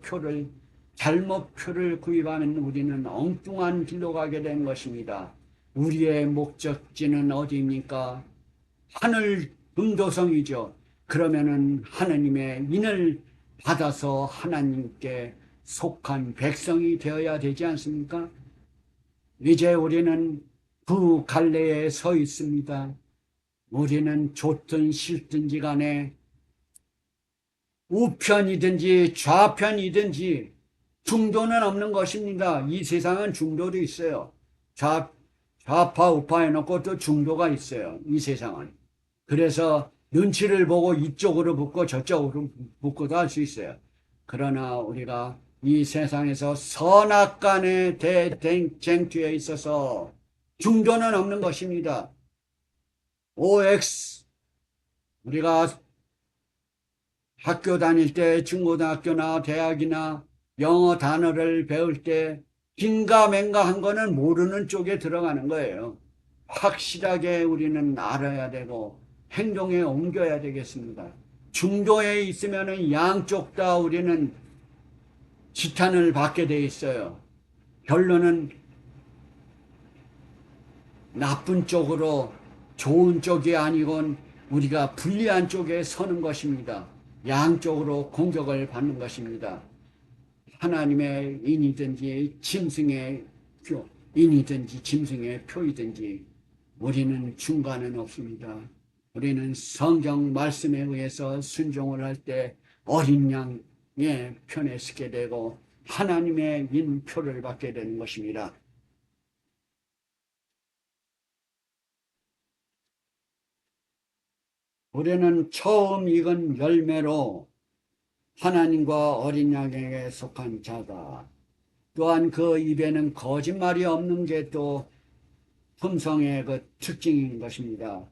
잘못 표를 구입하면 우리는 엉뚱한 길로 가게 된 것입니다. 우리의 목적지는 어디입니까? 하늘 금도성이죠. 그러면은 하나님의 인을 받아서 하나님께 속한 백성이 되어야 되지 않습니까? 이제 우리는 그 갈래에 서 있습니다. 우리는 좋든 싫든지 간에 우편이든지 좌편이든지 중도는 없는 것입니다. 이 세상은 중도도 있어요. 좌파 우파 해놓고 또 중도가 있어요. 이 세상은. 그래서 눈치를 보고 이쪽으로 붙고 저쪽으로 붙고도 할 수 있어요. 그러나 우리가 이 세상에서 선악간의 대쟁투에 있어서 중도는 없는 것입니다. OX 우리가 학교 다닐 때 중고등학교나 대학이나 영어 단어를 배울 때 긴가맹가한 거는 모르는 쪽에 들어가는 거예요. 확실하게 우리는 알아야 되고 행동에 옮겨야 되겠습니다. 중도에 있으면 양쪽 다 우리는 지탄을 받게 돼 있어요. 결론은 나쁜 쪽으로 좋은 쪽이 아니건 우리가 불리한 쪽에 서는 것입니다. 양쪽으로 공격을 받는 것입니다. 하나님의 인이든지 짐승의 인이든지 짐승의 표이든지 우리는 중간은 없습니다. 우리는 성경 말씀에 의해서 순종을 할 때 어린 양의 편에 서게 되고 하나님의 인표를 받게 되는 것입니다. 우리는 처음 익은 열매로 하나님과 어린 양에게 속한 자다. 또한 그 입에는 거짓말이 없는 게 또 품성의 그 특징인 것입니다.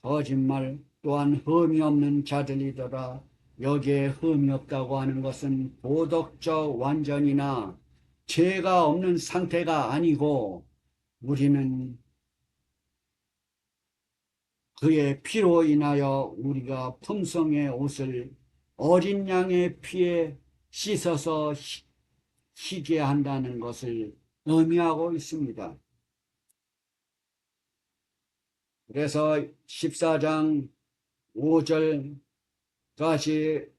거짓말 또한 흠이 없는 자들이더라. 여기에 흠이 없다고 하는 것은 도덕적 완전이나 죄가 없는 상태가 아니고 우리는 그의 피로 인하여 우리가 품성의 옷을 어린 양의 피에 씻어서 희게 한다는 것을 의미하고 있습니다. 그래서 14장 5절까지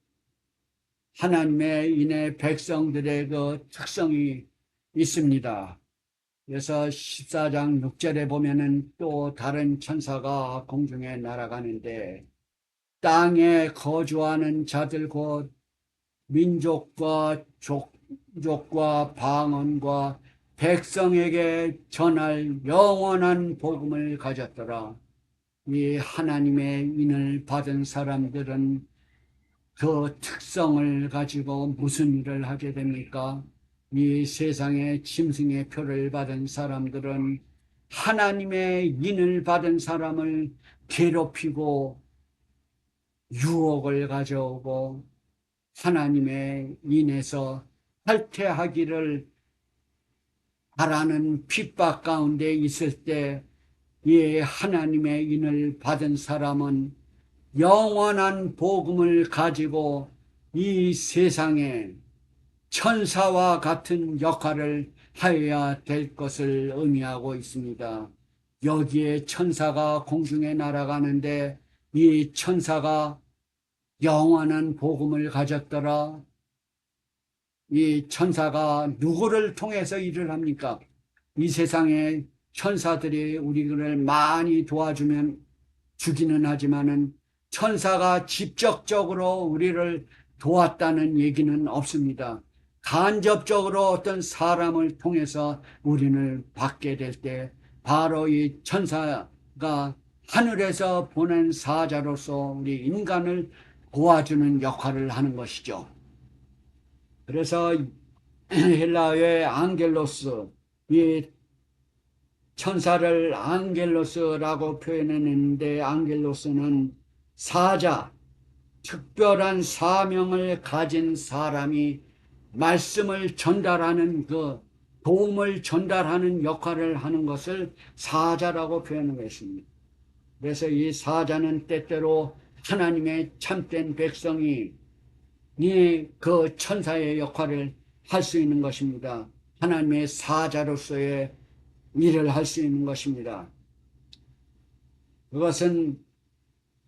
하나님의 인의 백성들의 그 특성이 있습니다. 그래서 14장 6절에 보면은 또 다른 천사가 공중에 날아가는데 땅에 거주하는 자들 곧 민족과 족족과 방언과 백성에게 전할 영원한 복음을 가졌더라. 이 하나님의 인을 받은 사람들은 그 특성을 가지고 무슨 일을 하게 됩니까? 이 세상의 짐승의 표를 받은 사람들은 하나님의 인을 받은 사람을 괴롭히고 유혹을 가져오고 하나님의 인에서 탈퇴하기를 바라는 핍박 가운데 있을 때 이 하나님의 인을 받은 사람은 영원한 복음을 가지고 이 세상에 천사와 같은 역할을 하여야 될 것을 의미하고 있습니다. 여기에 천사가 공중에 날아가는데 이 천사가 영원한 복음을 가졌더라. 이 천사가 누구를 통해서 일을 합니까? 이 세상에 천사들이 우리를 많이 도와주면 주기는 하지만은 천사가 직접적으로 우리를 도왔다는 얘기는 없습니다. 간접적으로 어떤 사람을 통해서 우리를 받게 될 때 바로 이 천사가 하늘에서 보낸 사자로서 우리 인간을 도와주는 역할을 하는 것이죠. 그래서 헬라어의 앙겔로스, 이 천사를 앙겔로스라고 표현했는데 앙겔로스는 사자, 특별한 사명을 가진 사람이 말씀을 전달하는 그 도움을 전달하는 역할을 하는 것을 사자라고 표현했습니다. 그래서 이 사자는 때때로 하나님의 참된 백성이 그 천사의 역할을 할 수 있는 것입니다. 하나님의 사자로서의 일을 할 수 있는 것입니다. 그것은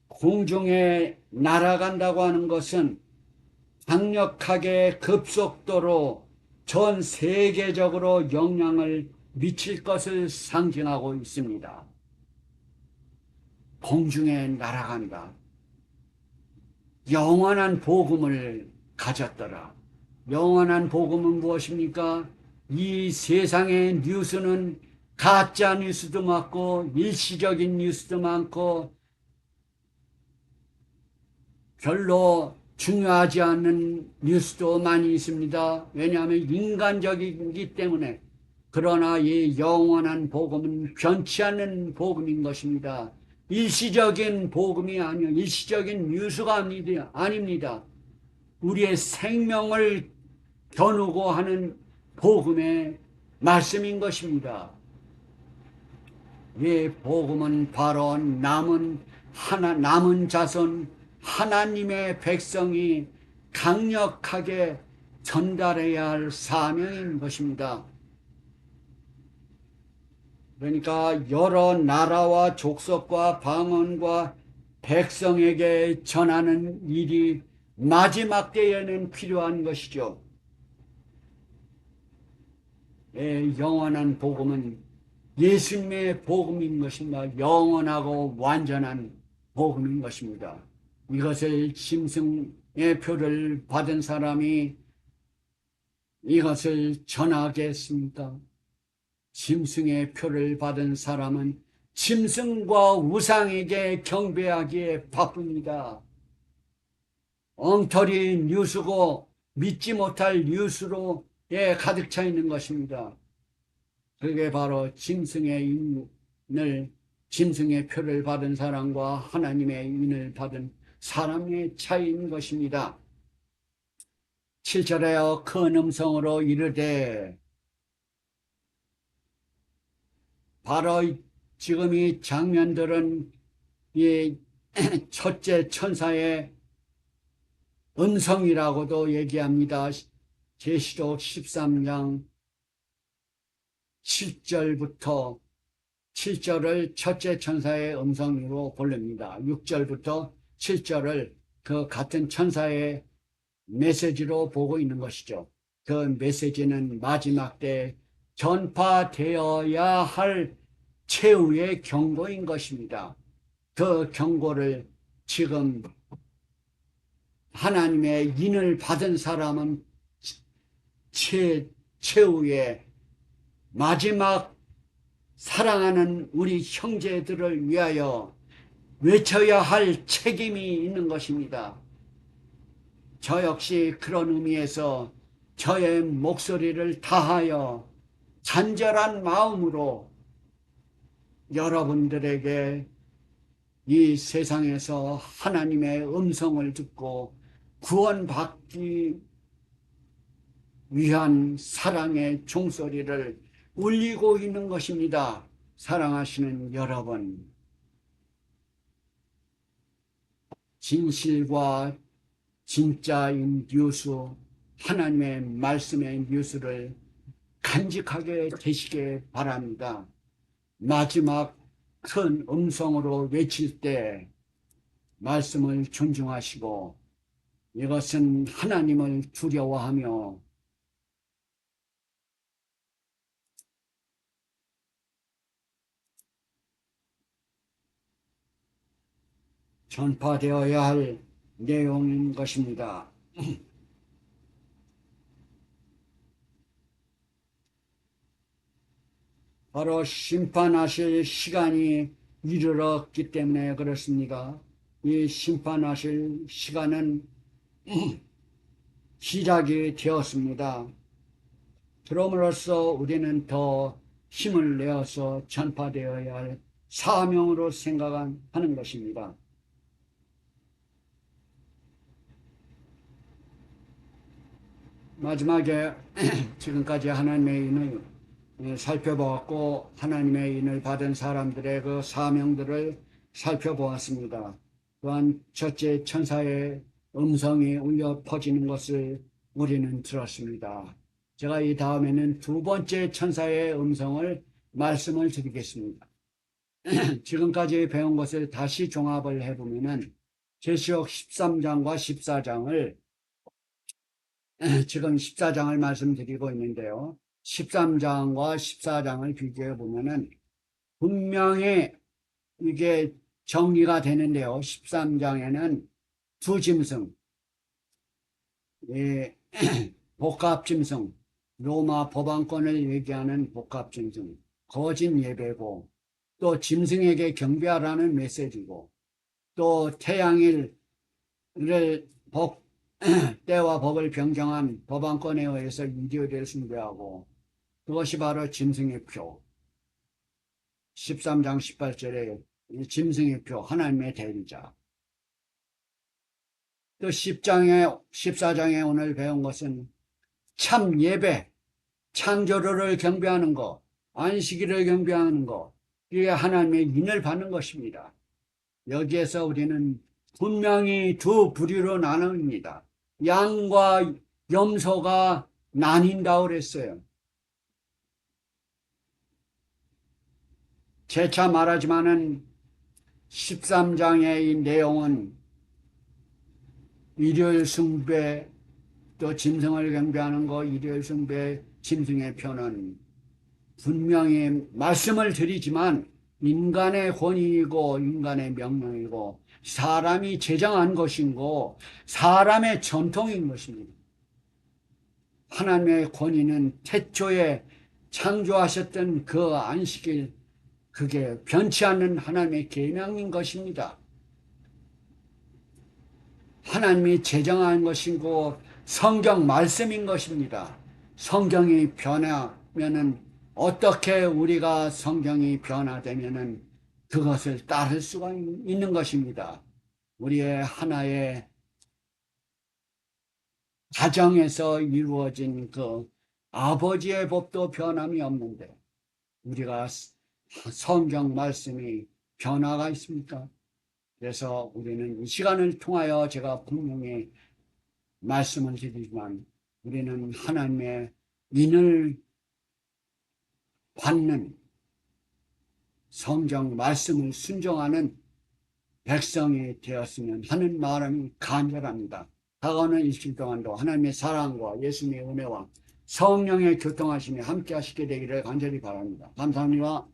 공중에 날아간다고 하는 것은 강력하게 급속도로 전 세계적으로 영향을 미칠 것을 상징하고 있습니다. 공중에 날아간다. 영원한 복음을 가졌더라. 영원한 복음은 무엇입니까? 이 세상의 뉴스는 가짜 뉴스도 많고 일시적인 뉴스도 많고 별로 중요하지 않은 뉴스도 많이 있습니다. 왜냐하면 인간적이기 때문에. 그러나 이 영원한 복음은 변치 않는 복음인 것입니다. 일시적인 복음이 아니요, 일시적인 뉴스가 아닙니다. 우리의 생명을 겨누고 하는 복음의 말씀인 것입니다. 이 복음은 바로 남은 자손 하나님의 백성이 강력하게 전달해야 할 사명인 것입니다. 그러니까 여러 나라와 족속과 방언과 백성에게 전하는 일이 마지막 때에는 필요한 것이죠. 영원한 복음은 예수님의 복음인 것입니다. 영원하고 완전한 복음인 것입니다. 이것을 짐승의 표를 받은 사람이 이것을 전하겠습니까? 짐승의 표를 받은 사람은 짐승과 우상에게 경배하기에 바쁩니다. 엉터리 뉴스고 믿지 못할 뉴스로 가득 차 있는 것입니다. 그게 바로 짐승의 표를 받은 사람과 하나님의 인을 받은 사람의 차이인 것입니다. 7절에 큰 음성으로 이르되, 바로 지금 이 장면들은 이 첫째 천사의 음성이라고도 얘기합니다. 계시록 13장 7절부터 7절을 첫째 천사의 음성으로 부릅니다. 6절부터 7절을 그 같은 천사의 메시지로 보고 있는 것이죠. 그 메시지는 마지막 때 전파되어야 할 최후의 경고인 것입니다. 그 경고를 지금 하나님의 인을 받은 사람은 최후의 마지막 사랑하는 우리 형제들을 위하여 외쳐야 할 책임이 있는 것입니다. 저 역시 그런 의미에서 저의 목소리를 다하여 간절한 마음으로 여러분들에게 이 세상에서 하나님의 음성을 듣고 구원받기 위한 사랑의 종소리를 울리고 있는 것입니다. 사랑하시는 여러분, 진실과 진짜인 뉴스, 하나님의 말씀의 뉴스를 간직하게 되시길 바랍니다. 마지막 큰 음성으로 외칠 때 말씀을 존중하시고 이것은 하나님을 두려워하며 전파되어야 할 내용인 것입니다. 바로 심판하실 시간이 이르렀기 때문에 그렇습니다. 이 심판하실 시간은 시작이 되었습니다. 그럼으로써 우리는 더 힘을 내어서 전파되어야 할 사명으로 생각하는 것입니다. 마지막에 지금까지 하나님의 인을 살펴보았고 하나님의 인을 받은 사람들의 그 사명들을 살펴보았습니다. 또한 첫째 천사의 음성이 울려 퍼지는 것을 우리는 들었습니다. 제가 이 다음에는 두 번째 천사의 음성을 말씀을 드리겠습니다. 지금까지 배운 것을 다시 종합을 해보면은 계시록 13장과 14장을 지금 14장을 말씀드리고 있는데요. 13장과 14장을 비교해 보면은 분명히 이게 정리가 되는데요. 13장에는 두 짐승, 복합짐승, 로마 법안권을 얘기하는 복합짐승, 거짓 예배고, 또 짐승에게 경배하라는 메시지고, 또 태양일을 때와 법을 변경한 법안권에 의해서 일요일을 숭배하고 그것이 바로 짐승의 표. 13장 18절에 짐승의 표, 하나님의 대리자. 또 10장에 14장에 오늘 배운 것은 참 예배, 창조주를 경배하는 것, 안식일을 경배하는 것, 이게 하나님의 인을 받는 것입니다. 여기에서 우리는 분명히 두 부류로 나눕니다. 양과 염소가 나뉜다고 그랬어요. 재차 말하지만은 13장의 이 내용은 일요일 숭배, 또 짐승을 경배하는 거, 일요일 숭배, 짐승의 표는 분명히 말씀을 드리지만 인간의 권위이고 인간의 명령이고 사람이 제정한 것이고 사람의 전통인 것입니다. 하나님의 권위는 태초에 창조하셨던 그 안식일, 그게 변치 않는 하나님의 계명인 것입니다. 하나님이 제정한 것이고 성경 말씀인 것입니다. 성경이 변하면은 어떻게 우리가 성경이 변화되면은 그것을 따를 수가 있는 것입니다. 우리의 하나의 가정에서 이루어진 그 아버지의 법도 변함이 없는데 우리가 성경 말씀이 변화가 있습니까? 그래서 우리는 이 시간을 통하여 제가 분명히 말씀을 드리지만 우리는 하나님의 인을 받는 성경 말씀을 순종하는 백성이 되었으면 하는 마음이 간절합니다. 다가오는 일주일 동안도 하나님의 사랑과 예수님의 은혜와 성령의 교통하심이 함께 하시게 되기를 간절히 바랍니다. 감사합니다.